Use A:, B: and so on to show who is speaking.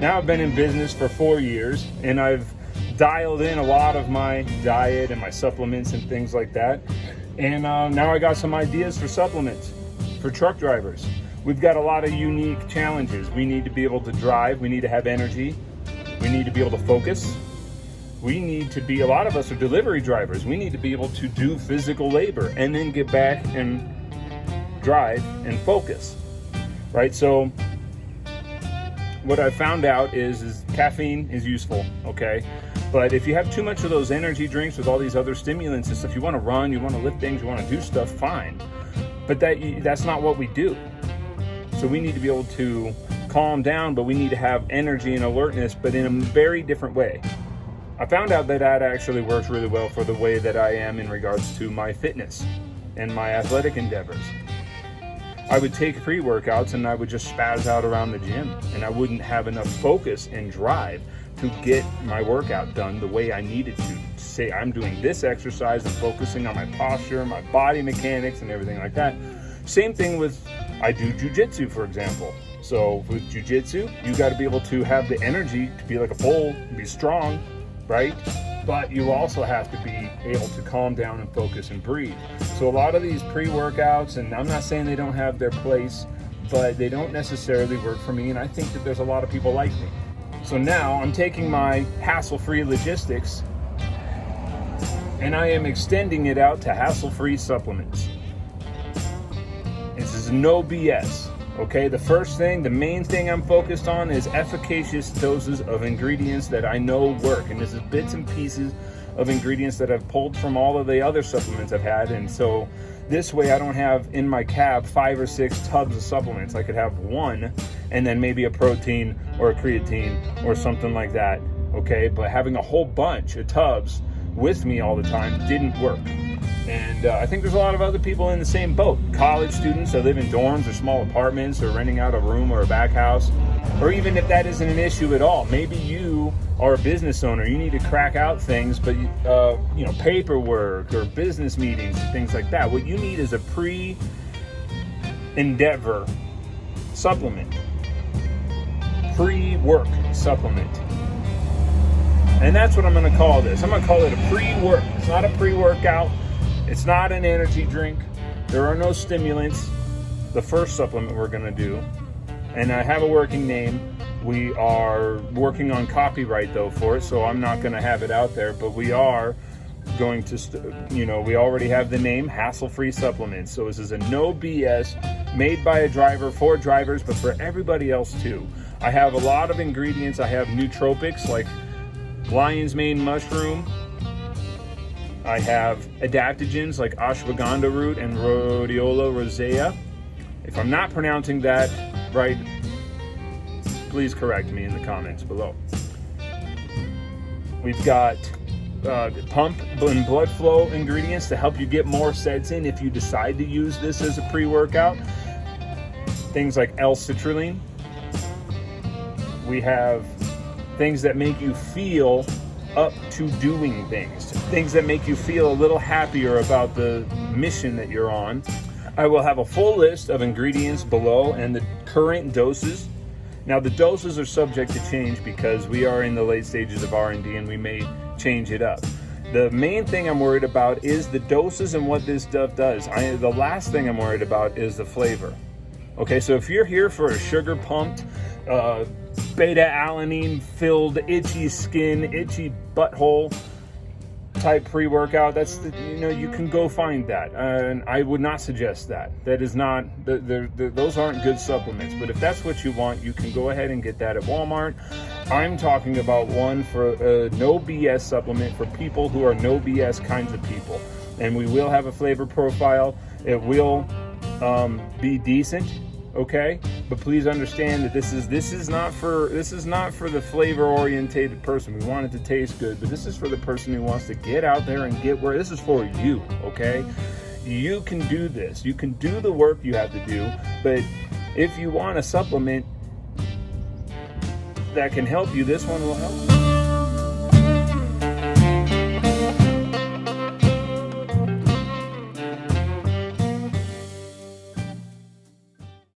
A: Now I've been in business for 4 years, and I've dialed in a lot of my diet and my supplements and things like that. And now I got some ideas for supplements for truck drivers. We've got a lot of unique challenges. We need to be able to drive. We need to have energy. We need to be able to focus. We need to be, a lot of us are delivery drivers. We need to be able to do physical labor and then get back and drive and focus, right? So what I found out is caffeine is useful, okay? But if you have too much of those energy drinks with all these other stimulants and stuff, you want to run, you want to lift things, you want to do stuff, fine. But that's not what we do. So we need to be able to calm down, but we need to have energy and alertness, but in a very different way. I found out that actually works really well for the way that I am in regards to my fitness and my athletic endeavors. I would take pre-workouts and I would just spaz out around the gym, and I wouldn't have enough focus and drive to get my workout done the way I needed to say I'm doing this exercise and focusing on my posture, my body mechanics and everything like that. Same thing with, I do jujitsu, for example. So with jujitsu, you got to be able to have the energy to be like a bull, be strong, right? But you also have to be able to calm down and focus and breathe. So a lot of these pre-workouts, and I'm not saying they don't have their place, but they don't necessarily work for me, and I think that there's a lot of people like me. So now I'm taking my hassle-free logistics and I am extending it out to hassle-free supplements. This is no BS. Okay, the main thing I'm focused on is efficacious doses of ingredients that I know work. And this is bits and pieces of ingredients that I've pulled from all of the other supplements I've had. And so this way I don't have in my cab 5 or 6 tubs of supplements. I could have one and then maybe a protein or a creatine or something like that. Okay, but having a whole bunch of tubs with me all the time didn't work. And I think there's a lot of other people in the same boat. College students that live in dorms or small apartments or renting out a room or a back house. Or even if that isn't an issue at all, maybe you are a business owner. You need to crack out things, but paperwork or business meetings and things like that. What you need is a pre-endeavor supplement. Pre-work supplement. And that's what I'm going to call this. I'm going to call it a pre-work. It's not a pre-workout. It's not an energy drink. There are no stimulants. The first supplement we're going to do. And I have a working name. We are working on copyright though for it, so I'm not going to have it out there, but we are going to, we already have the name Hassle-Free Supplements. So this is a no BS, made by a driver for drivers, but for everybody else too. I have a lot of ingredients. I have nootropics like lion's mane mushroom. I have adaptogens like ashwagandha root and rhodiola rosea. If I'm not pronouncing that right, please correct me in the comments below. We've got pump and blood flow ingredients to help you get more sets in if you decide to use this as a pre-workout. Things like L-citrulline. We have things that make you feel up to doing things that make you feel a little happier about the mission that you're on. I will have a full list of ingredients below and the current doses. Now the doses are subject to change because we are in the late stages of R&D and we may change it up. The main thing I'm worried about is the doses and what this stuff does. The last thing I'm worried about is the flavor. Okay, so if you're here for a sugar pumped, beta-alanine filled, itchy skin, itchy butthole type pre-workout, you can go find that, and I would not suggest that. That is not, those aren't good supplements. But if that's what you want, you can go ahead and get that at Walmart. I'm talking about one for a no BS supplement for people who are no BS kinds of people, and we will have a flavor profile. It will be decent. Okay, but please understand that this is not for the flavor orientated person. We want it to taste good, but this is for the person who wants to get out there and get where. This is for you. Okay, you can do this. You can do the work you have to do, but if you want a supplement that can help you, this one will help.